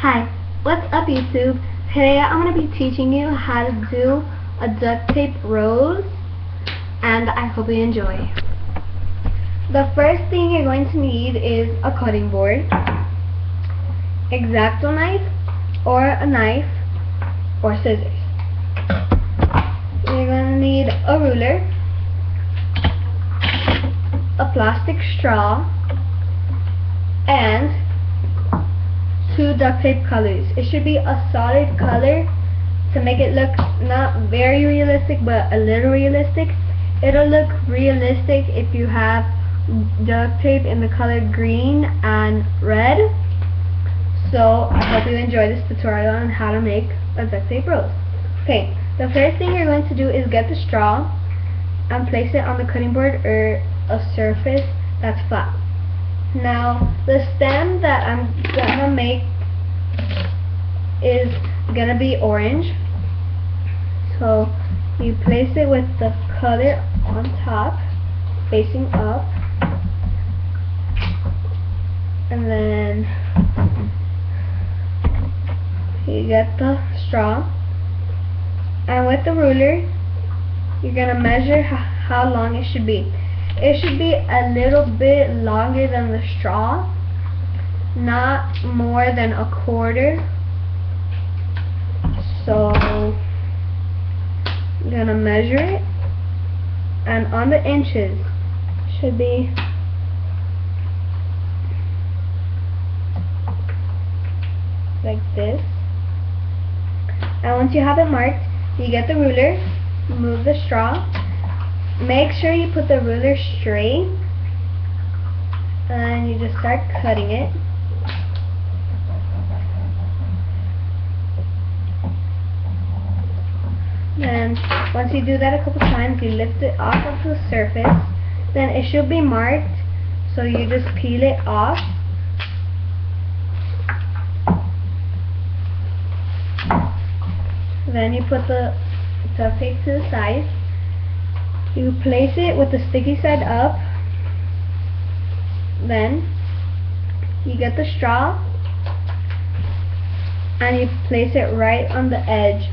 Hi, what's up YouTube? Today I'm going to be teaching you how to do a duct tape rose, and I hope you enjoy. The first thing you're going to need is a cutting board, X-Acto knife, or a knife, or scissors. You're going to need a ruler, a plastic straw, and 2 duct tape colors. It should be a solid color to make it look not very realistic but a little realistic. It'll look realistic if you have duct tape in the color green and red. So I hope you enjoy this tutorial on how to make a duct tape rose. Okay, the first thing you're going to do is get the straw and place it on the cutting board or a surface that's flat. Now, the stem that I'm gonna make is gonna be orange. So you place it with the color on top, facing up, and then you get the straw, and with the ruler you're gonna measure how long it should be. It should be a little bit longer than the straw, not more than a quarter. So I'm gonna measure it, and on the inches should be like this. And once you have it marked, you get the ruler, move the straw. Make sure you put the ruler straight, and you just start cutting it. Then once you do that a couple times, you lift it off of the surface. Then it should be marked, so you just peel it off. Then you put the duct tape to the side. You place it with the sticky side up. Then you get the straw and you place it right on the edge.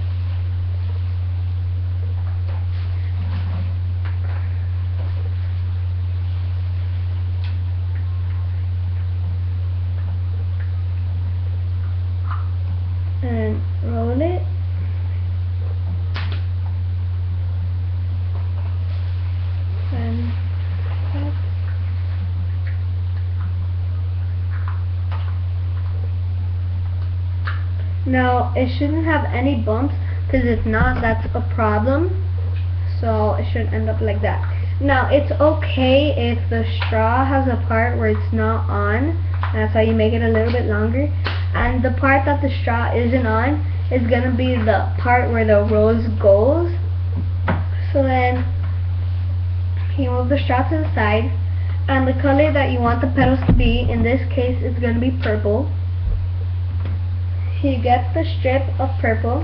And roll it. Now it shouldn't have any bumps, because if not, that's a problem. So it should end up like that. Now it's okay if the straw has a part where it's not on. That's how you make it a little bit longer. And the part that the straw isn't on is gonna be the part where the rose goes. So then you move the straw to the side, and the color that you want the petals to be, in this case, is gonna be purple. You get the strip of purple.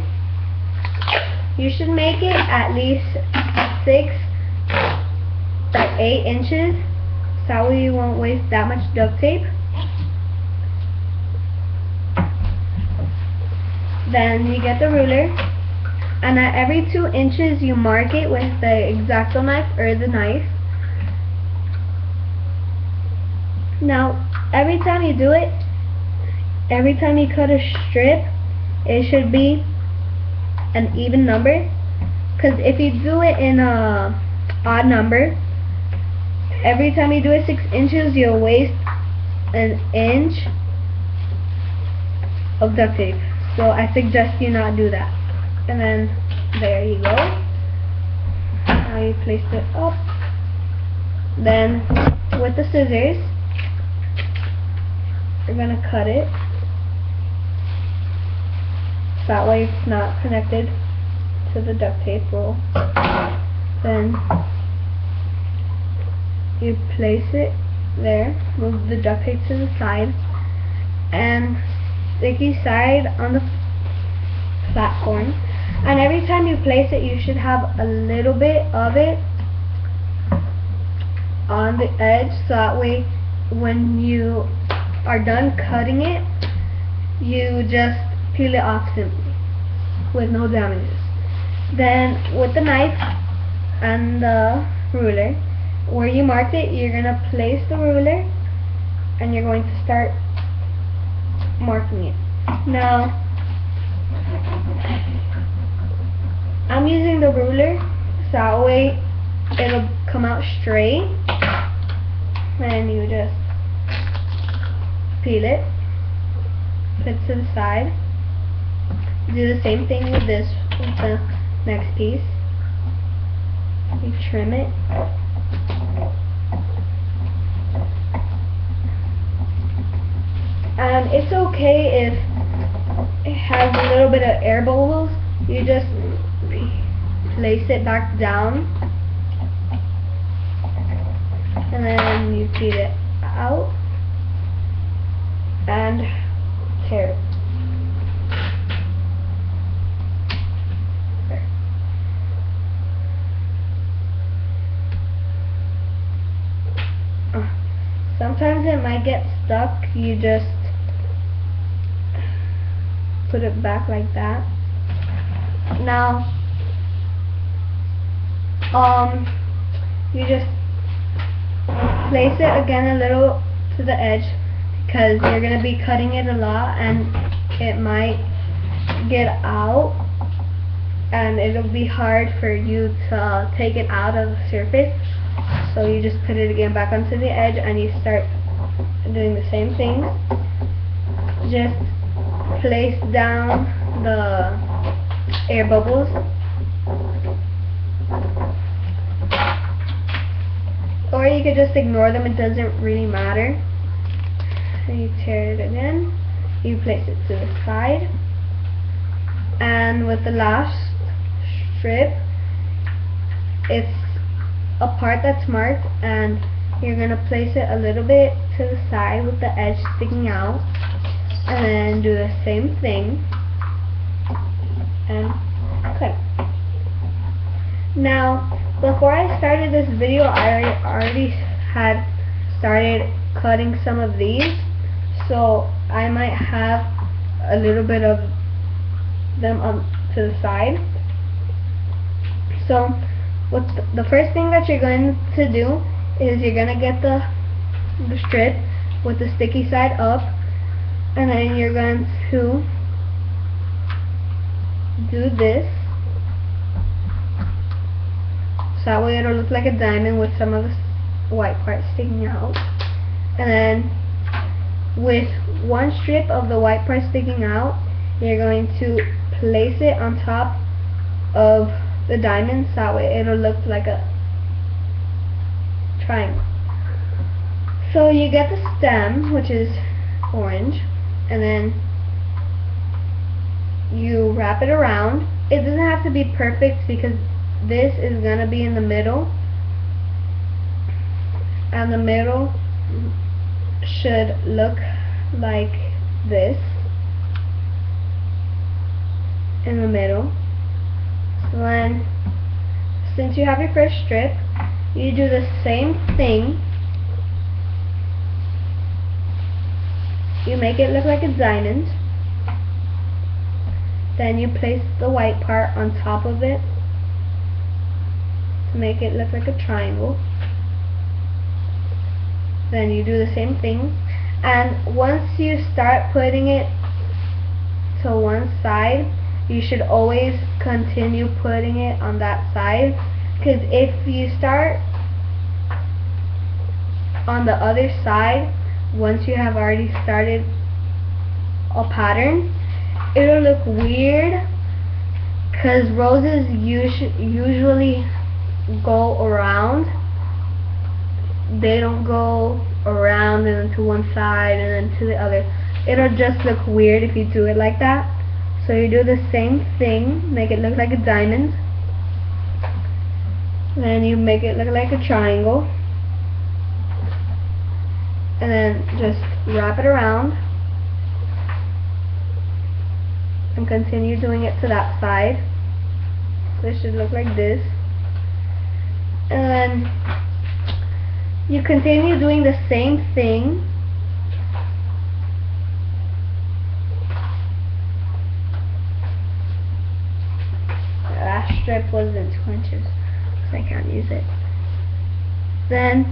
You should make it at least 6 or 8 inches, so that way you won't waste that much duct tape. Then you get the ruler, and at every 2 inches you mark it with the X-Acto knife or the knife. Now every time you do it, every time you cut a strip, it should be an even number, because if you do it in a odd number, every time you do it 6 inches, you'll waste an inch of duct tape. So I suggest you not do that. And then there you go. Now you place it up. Then with the scissors, you're gonna cut it. That way it's not connected to the duct tape roll. Then you place it there, move the duct tape to the side, and sticky side on the platform. And every time you place it, you should have a little bit of it on the edge, so that way when you are done cutting it, you just peel it off simply with no damages. Then with the knife and the ruler, where you marked it, you're gonna place the ruler and you're going to start marking it. Now I'm using the ruler so that way it'll come out straight, and you just peel it, put it to the side. Do the same thing with this, with the next piece. You trim it. And it's okay if it has a little bit of air bubbles. You just place it back down and then you peel it out and tear it. Sometimes it might get stuck. You just put it back like that. Now you just place it again a little to the edge, because you're going to be cutting it a lot and it might get out and it'll be hard for you to take it out of the surface. So you just put it again back onto the edge and you start doing the same thing. Just place down the air bubbles. Or you could just ignore them, it doesn't really matter. So you tear it again, you place it to the side, and with the last strip, it's a part that's marked, and you're going to place it a little bit to the side with the edge sticking out, and then do the same thing and cut. Now before I started this video, I already had started cutting some of these, so I might have a little bit of them to the side. So the first thing that you're going to do is you're going to get the strip with the sticky side up, and then you're going to do this, so that way it'll look like a diamond with some of the white part sticking out. And then with one strip of the white part sticking out, you're going to place it on top of the diamond, so that way it'll look like a triangle. So you get the stem, which is orange, and then you wrap it around. It doesn't have to be perfect because this is going to be in the middle, and the middle should look like this in the middle. So then, since you have your first strip, you do the same thing. You make it look like a diamond. Then you place the white part on top of it to make it look like a triangle. Then you do the same thing, and once you start putting it to one side, you should always continue putting it on that side, because if you start on the other side, once you have already started a pattern, it'll look weird, because roses usually go around. They don't go around and then to one side and then to the other. It'll just look weird if you do it like that. So you do the same thing, make it look like a diamond, then you make it look like a triangle, and then just wrap it around and continue doing it to that side. So it should look like this, and then you continue doing the same thing strip wasn't 2 inches, so I can't use it. Then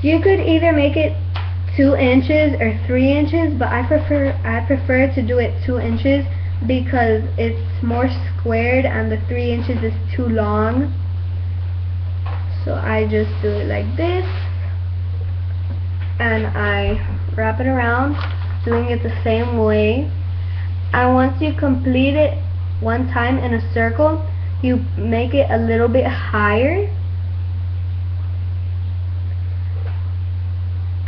you could either make it 2 inches or 3 inches, but I prefer to do it 2 inches because it's more squared and the 3 inches is too long. So I just do it like this and I wrap it around, doing it the same way. And once you complete it one time in a circle, you make it a little bit higher.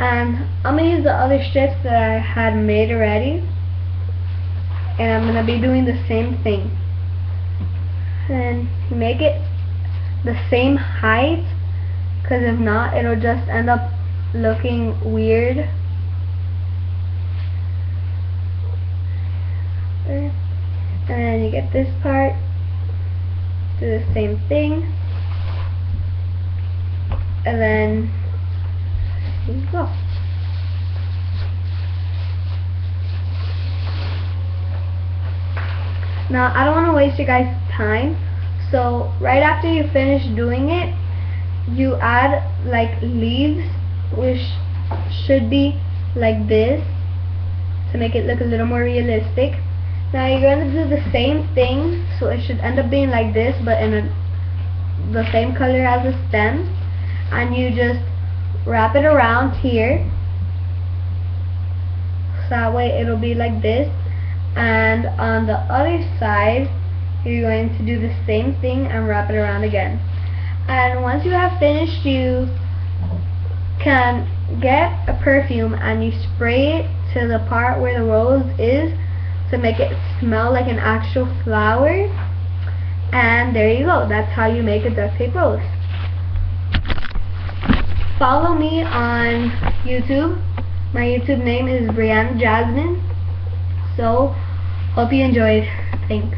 And I'm going to use the other strips that I had made already, and I'm going to be doing the same thing. And you make it the same height, because if not, it'll just end up looking weird. And then you get this part, do the same thing, and then here you go. Now I don't want to waste your guys' time, so right after you finish doing it, you add like leaves, which should be like this to make it look a little more realistic. Now you're going to do the same thing, so it should end up being like this, but in the same color as the stem, and you just wrap it around here, so that way it'll be like this. And on the other side, you're going to do the same thing and wrap it around again. And once you have finished, you can get a perfume and you spray it to the part where the rose is to make it smell like an actual flower. And there you go. That's how you make a duct tape rose. Follow me on YouTube. My YouTube name is Brianna Jasmine. So, hope you enjoyed. Thanks.